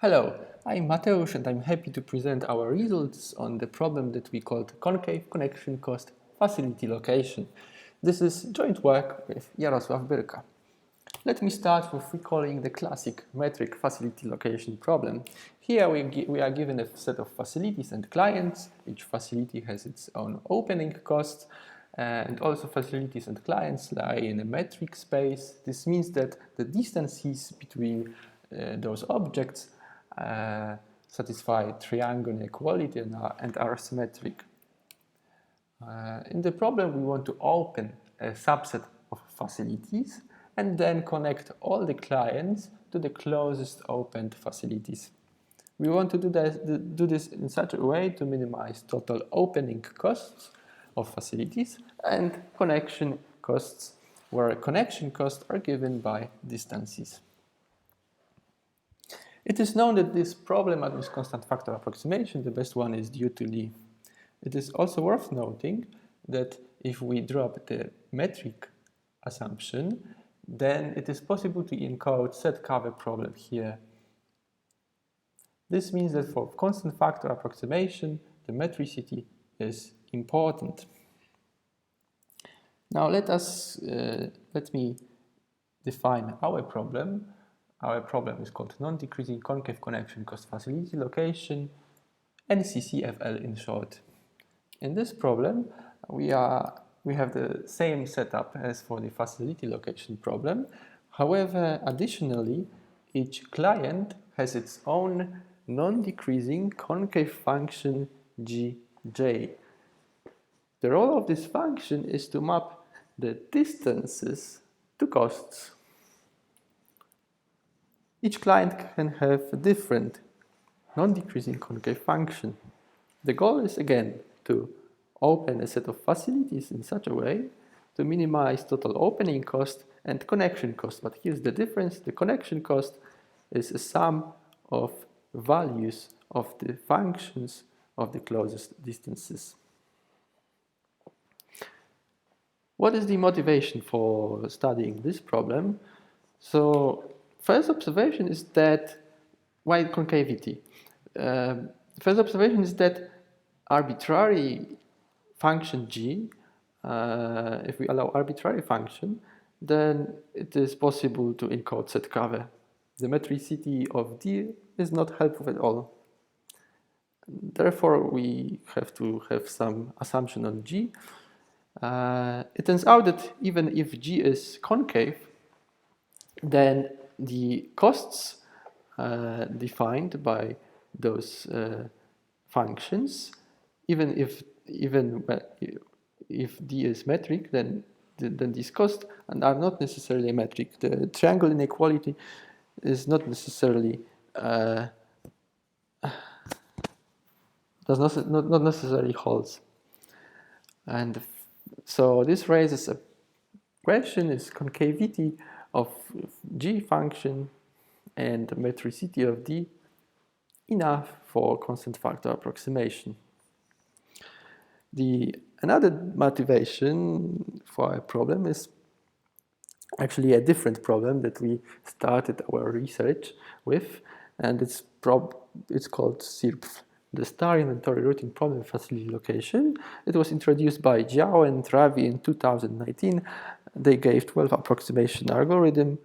Hello, I'm Mateusz and I'm happy to present our results on the problem that we called concave connection cost facility location. This is joint work with Jarosław Byrka. Let me start with recalling the classic metric facility location problem. Here we are given a set of facilities and clients. Each facility has its own opening cost, and also facilities and clients lie in a metric space. This means that the distances between those objects satisfy triangle inequality and are symmetric. In the problem, we want to open a subset of facilities and then connect all the clients to the closest opened facilities. We want to do this in such a way to minimize total opening costs of facilities and connection costs, where connection costs are given by distances. It is known that this problem admits constant factor approximation. The best one is due to Lee. It is also worth noting that if we drop the metric assumption, then it is possible to encode SIRPFL problem here. This means that for constant factor approximation, the metricity is important. Now let me define our problem. Our problem is called non-decreasing concave connection cost facility location, NCC FL in short. In this problem, we have the same setup as for the facility location problem. However, additionally, each client has its own non-decreasing concave function gj. The role of this function is to map the distances to costs. Each client can have a different non-decreasing concave function. The goal is again to open a set of facilities in such a way to minimize total opening cost and connection cost. But here's the difference. The connection cost is a sum of values of the functions of the closest distances. What is the motivation for studying this problem? So, first observation is that, why concavity? First observation is that arbitrary function g, if we allow arbitrary function, then it is possible to encode SIRPFL. The metricity of d is not helpful at all. Therefore, we have to have some assumption on g. It turns out that even if g is concave, then the costs defined by those functions, even if d is metric, then these costs are not necessarily metric. The triangle inequality is not necessarily not necessarily holds, and so this raises a question: is concavity of g function and metricity of d enough for constant factor approximation? Another motivation for a problem is actually a different problem that we started our research with, and it's called SIRPFL, the Star Inventory Routing Problem Facility Location. It was introduced by Jiao and Ravi in 2019. They gave 12 approximation algorithm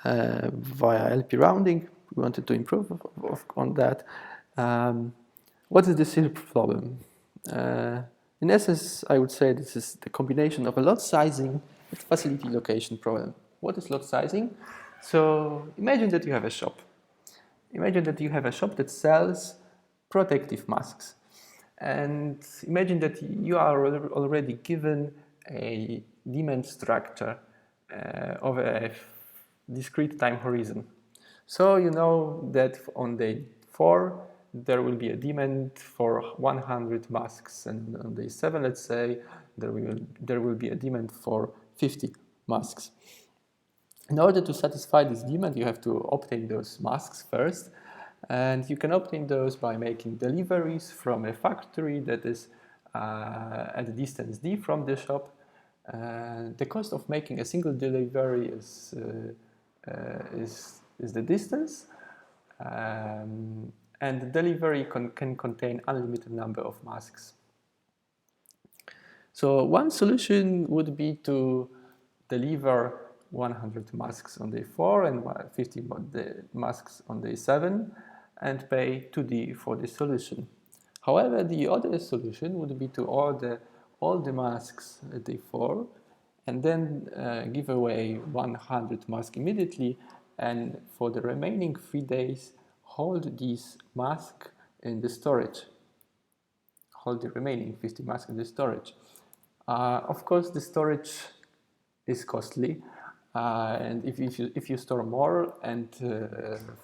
via LP rounding. We wanted to improve on that. What is the SIRPFL problem? In essence, I would say this is the combination of a lot sizing and facility location problem. What is lot sizing? So imagine that you have a shop. Imagine that you have a shop that sells protective masks. And imagine that you are already given a demand structure of a discrete time horizon. So you know that on day 4 there will be a demand for 100 masks, and on day 7, let's say, there will be a demand for 50 masks. In order to satisfy this demand, you have to obtain those masks first, and you can obtain those by making deliveries from a factory that is at a distance d from the shop. The cost of making a single delivery is the distance, And the delivery can contain unlimited number of masks. So one solution would be to deliver 100 masks on day 4 and 50 masks on day 7 and pay 2D for the solution. However, the other solution would be to order all the masks at day 4 and then give away 100 masks immediately, and for the remaining 3 days hold these masks in the storage. Hold the remaining 50 masks in the storage. Of course, the storage is costly, and if you store more and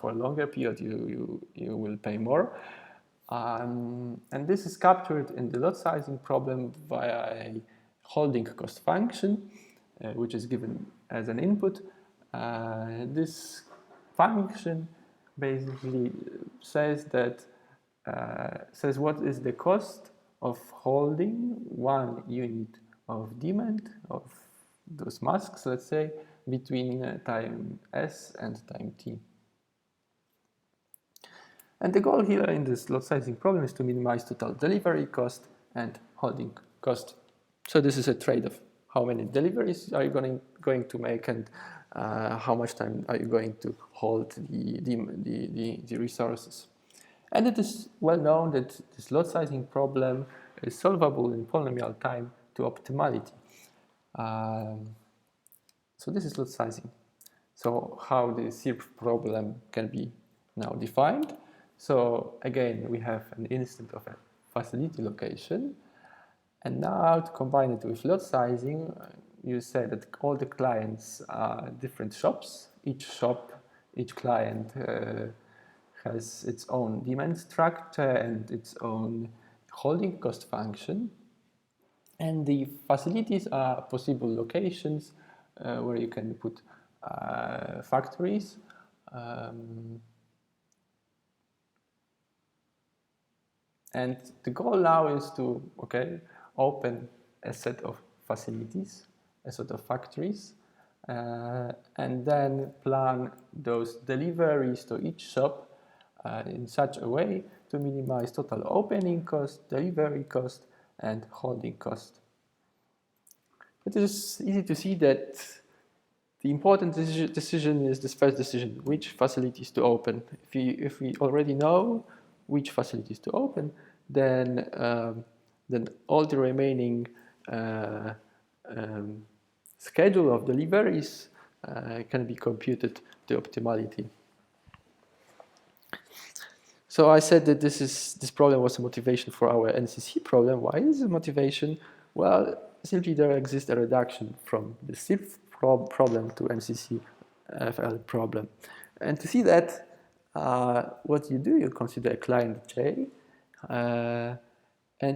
for a longer period, you will pay more. And this is captured in the lot sizing problem via a holding cost function, which is given as an input. This function basically says what is the cost of holding 1 unit of demand of those masks, let's say, between time s and time t. And the goal here in this lot sizing problem is to minimize total delivery cost and holding cost. So this is a trade-off. How many deliveries are you going to make, and how much time are you going to hold the resources? And it is well known that this lot sizing problem is solvable in polynomial time to optimality. So this is lot sizing. So how the SIRP problem can be now defined. So again, we have an instant of a facility location. And now to combine it with lot sizing, you say that all the clients are different shops. Each client has its own demand structure and its own holding cost function. And the facilities are possible locations where you can put factories. And the goal now is to open a set of facilities, a set of factories, and then plan those deliveries to each shop in such a way to minimize total opening cost, delivery cost, and holding cost. It is easy to see that the important decision is this first decision, which facilities to open. If we already know which facilities to open, then all the remaining schedule of deliveries can be computed to optimality. So I said that this problem was a motivation for our NCC problem. Why is it a motivation? Well, simply there exists a reduction from the SIRPFL problem to NCC FL problem. And to see that, what you do, you consider a client J, and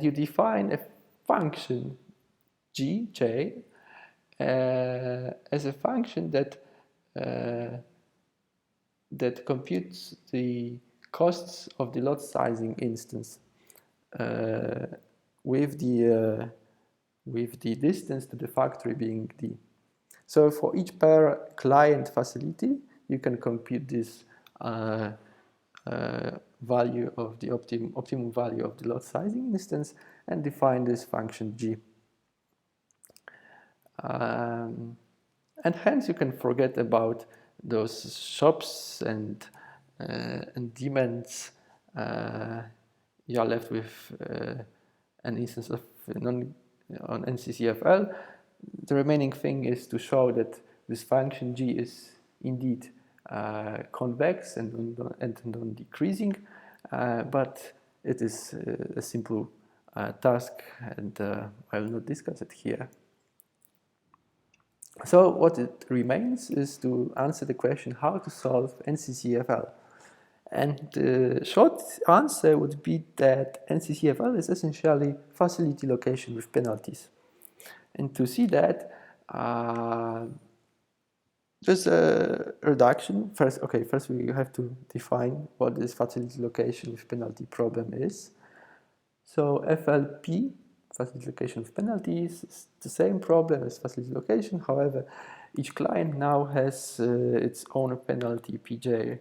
you define a function J as a function that computes the costs of the lot sizing instance with the distance to the factory being d. So for each per client facility, you can compute this value of the optimum value of the lot sizing instance and define this function g. And hence you can forget about those shops and demands. You are left with an instance of on NCC FL. The remaining thing is to show that this function g is indeed convex and non-decreasing, but it is a simple task, and I will not discuss it here. So what it remains is to answer the question how to solve NCC FL. And the short answer would be that NCC FL is essentially facility location with penalties. And to see that, there's a reduction. First we have to define what this facility location with penalty problem is. So FLP, facility location with penalties, is the same problem as facility location. However, each client now has its own penalty PJ.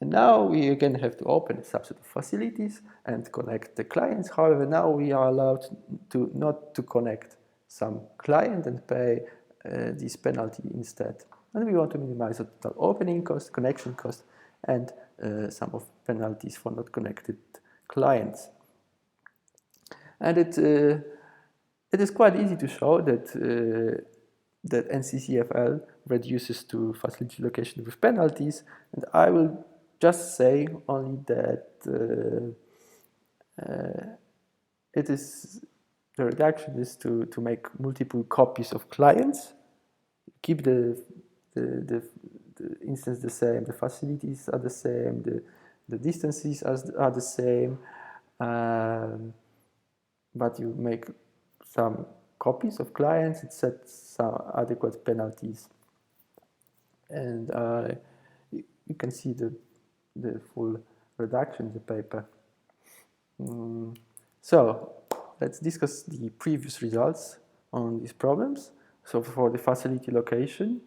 And now we again have to open a subset of facilities and connect the clients. However, now we are allowed to not to connect some client and pay this penalty instead. And we want to minimize the total opening cost, connection cost, and some of penalties for not connected clients. And it is quite easy to show that that NCC FL reduces to facility location with penalties, and I will just say only that the reduction is to make multiple copies of clients, keep the instance the same, the facilities are the same, the distances are the same, but you make some copies of clients, it sets some adequate penalties, and you can see the full reduction in the paper. So let's discuss the previous results on these problems. So for the facility location,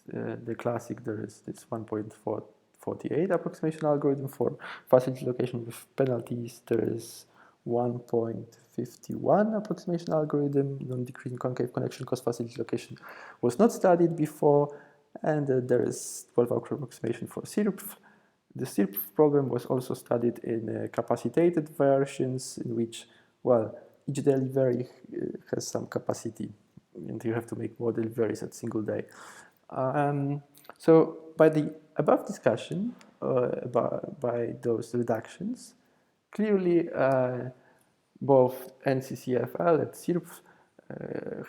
the classic, there is this 1.48 approximation algorithm. For facility location with penalties, there is 1.51 approximation algorithm. Non-decreasing concave connection cost facility location was not studied before, and there is 12 approximation for SIRPFL. The SIRPFL problem was also studied in capacitated versions, in which, well, each delivery has some capacity, and you have to make more deliveries at single day. So by the above discussion, by those reductions, clearly both NCC FL and SIRPFL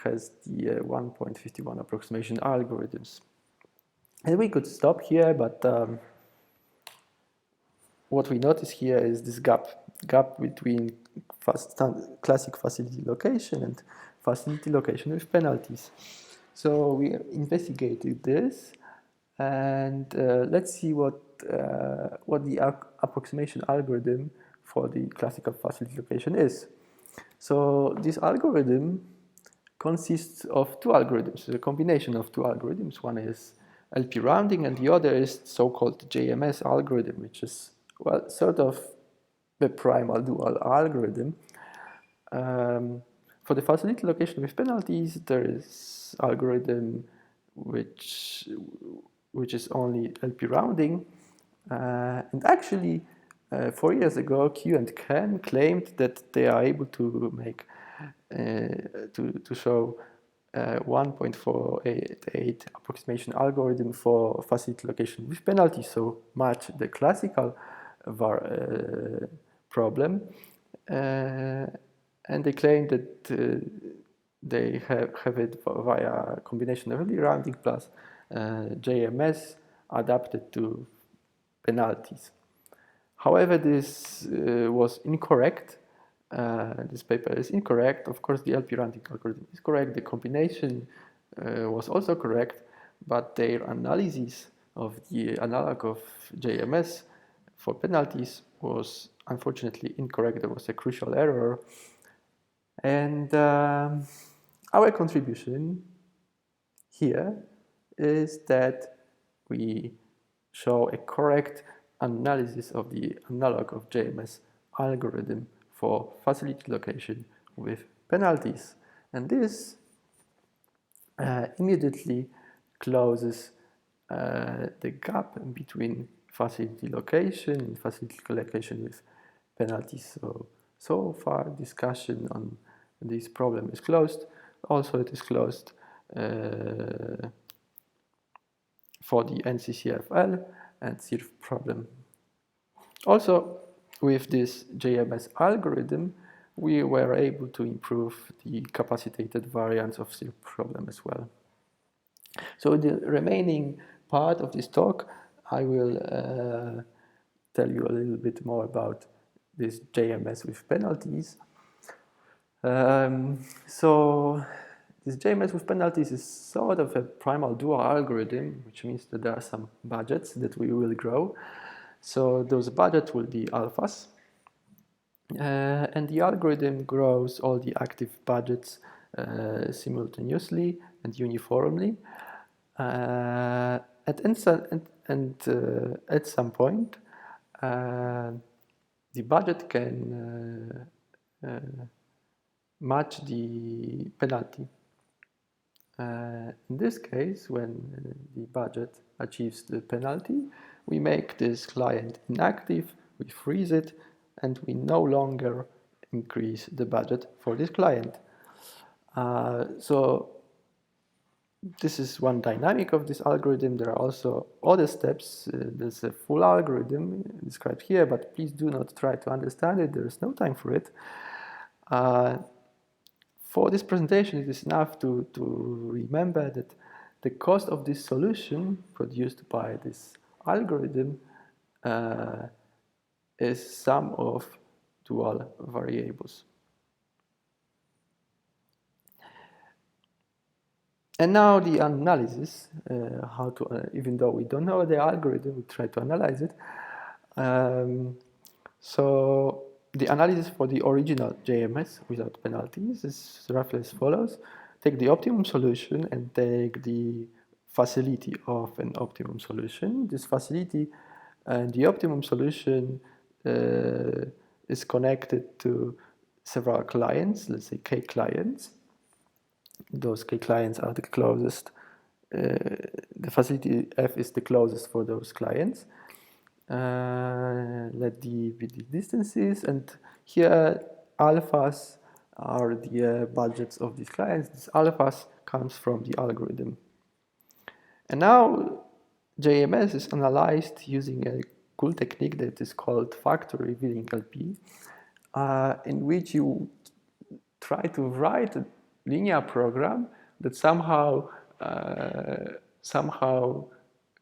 has the 1.51 approximation algorithms. And we could stop here, but what we notice here is this gap between classic facility location and facility location with penalties. So we investigated this, and let's see what the approximation algorithm for the classical facility location is. So this algorithm consists of two algorithms, a combination of two algorithms. One is LP rounding, and the other is so-called JMS algorithm, which is, well, sort of the primal dual algorithm. For the facility location with penalties, there is algorithm which is only LP rounding, and actually 4 years ago, Q and Ken claimed that they are able to make to show 1.48 approximation algorithm for facility location with penalties, so match the classical problem, and they claim that they have it via a combination of LP rounding plus JMS adapted to penalties. However, this was incorrect. This paper is incorrect. Of course, the LP rounding algorithm is correct. The combination was also correct, but their analysis of the analog of JMS for penalties was unfortunately incorrect. There was a crucial error. And our contribution here is that we show a correct analysis of the analog of JMS algorithm for facility location with penalties. And this immediately closes the gap between facility location and facility location with penalties. So far, discussion on this problem is closed. Also, it is closed for the NCC FL and SIRF problem. Also, with this JMS algorithm, we were able to improve the capacitated variants of SIRF problem as well. So the remaining part of this talk, I will tell you a little bit more about this JMS with penalties. So this JMS with penalties is sort of a primal dual algorithm, which means that there are some budgets that we will grow. So those budgets will be alphas, and the algorithm grows all the active budgets and simultaneously and uniformly. And and at some point the budget can match the penalty. In this case, when the budget achieves the penalty, we make this client inactive, we freeze it, and we no longer increase the budget for this client. So this is one dynamic of this algorithm. There are also other steps. There's a full algorithm described here, but please do not try to understand it. There is no time for it. For this presentation, it is enough to remember that the cost of this solution produced by this algorithm is sum of dual variables. And now the analysis, how to, even though we don't know the algorithm, we try to analyze it. So the analysis for the original JMS without penalties is roughly as follows. Take the optimum solution and take the facility of an optimum solution. This facility and the optimum solution is connected to several clients, let's say K clients. Those K clients are the closest. The facility F is the closest for those clients. Let D be the distances, and here alphas are the budgets of these clients. This alphas comes from the algorithm. And now JMS is analyzed using a cool technique that is called factor revealing LP, in which you try to write a linear program that somehow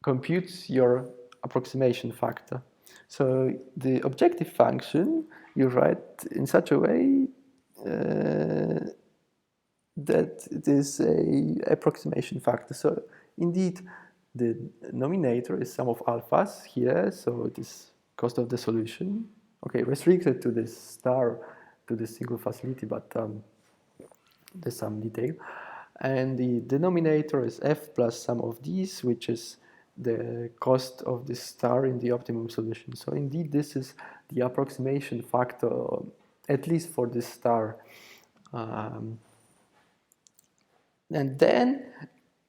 computes your approximation factor. So the objective function you write in such a way that it is an approximation factor. So indeed, the denominator is sum of alphas here, so it is cost of the solution. Okay, restricted to this star, to this single facility, but there's some detail. And the denominator is f plus sum of these, which is the cost of this star in the optimum solution. So indeed, this is the approximation factor, at least for this star. And then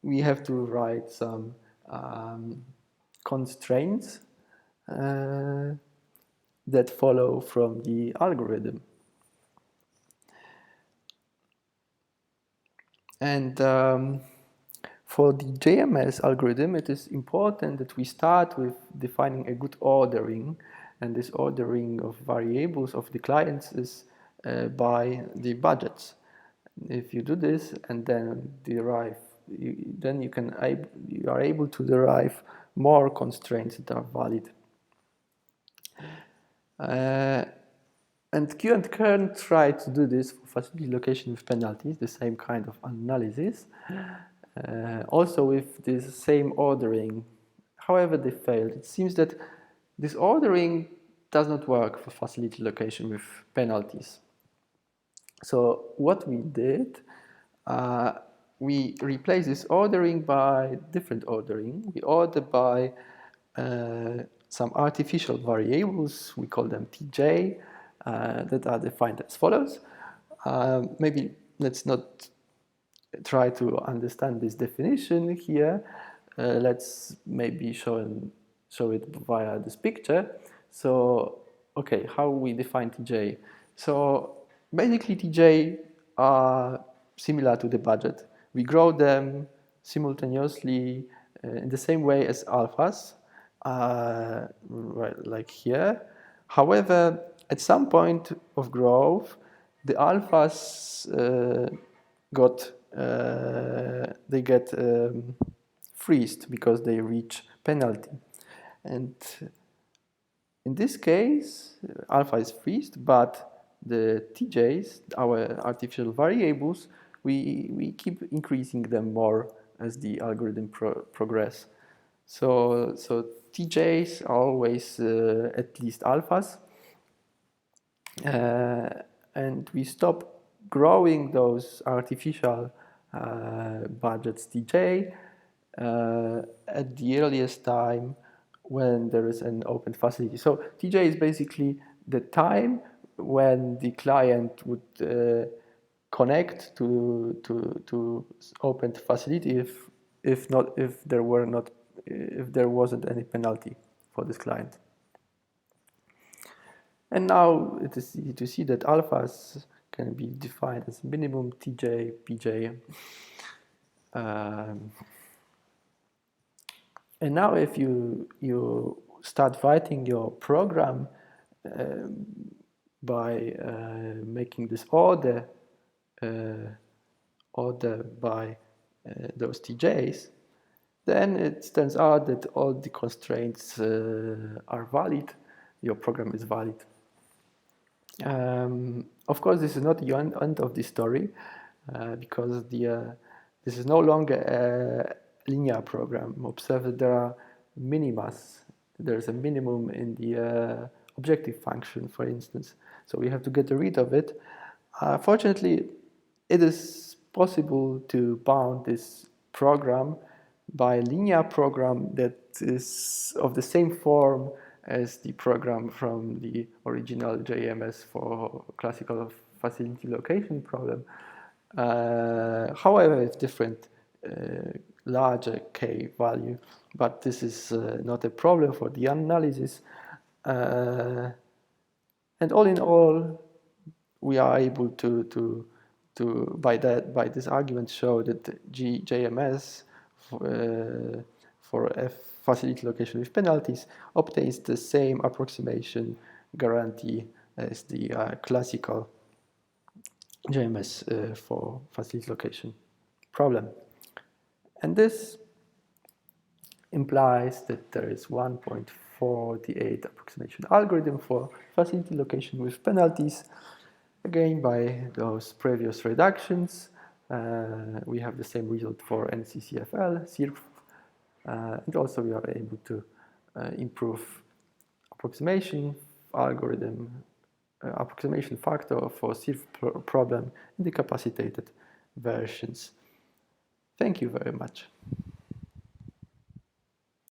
we have to write some constraints that follow from the algorithm. And for the JMS algorithm, it is important that we start with defining a good ordering, and this ordering of variables of the clients is by the budgets. If you do this and then derive, then you are able to derive more constraints that are valid. And Q and Kern tried to do this for facility location with penalties, the same kind of analysis, also with this same ordering. However, they failed. It seems that this ordering does not work for facility location with penalties. So what we did, we replaced this ordering by different ordering. We order by some artificial variables, we call them TJ, that are defined as follows. Maybe let's not try to understand this definition here. Let's maybe show it via this picture. So, okay, how we define TJ? So basically TJ are similar to the budget. We grow them simultaneously in the same way as alphas, right, like here. However, at some point of growth, the alphas get freezed because they reach penalty. And in this case, alpha is freezed, but the TJs, our artificial variables, we keep increasing them more as the algorithm progress. So TJs are always at least alphas. And we stop growing those artificial budgets TJ at the earliest time when there is an open facility. So TJ is basically the time when the client would connect to open facility if there wasn't any penalty for this client. And now it is easy to see that alphas can be defined as minimum TJ, PJ. And now if you start writing your program by making this order by those TJs, then it turns out that all the constraints are valid. Your program is valid. Of course, this is not the end of the story because this is no longer a linear program. Observe that there are minimas. There's a minimum in the objective function, for instance. So we have to get rid of it. Fortunately, it is possible to bound this program by a linear program that is of the same form as the program from the original JMS for classical facility location problem. However, it's different, larger k value, but this is not a problem for the analysis. And all in all, we are able to by this argument show that JMS for a facility location with penalties obtains the same approximation guarantee as the classical JMS for facility location problem. And this implies that there is 1.48 approximation algorithm for facility location with penalties. Again, by those previous reductions, we have the same result for NCC FL, SIRPFL, and also we are able to improve approximation algorithm, approximation factor for SIRPFL problem in the capacitated versions. Thank you very much.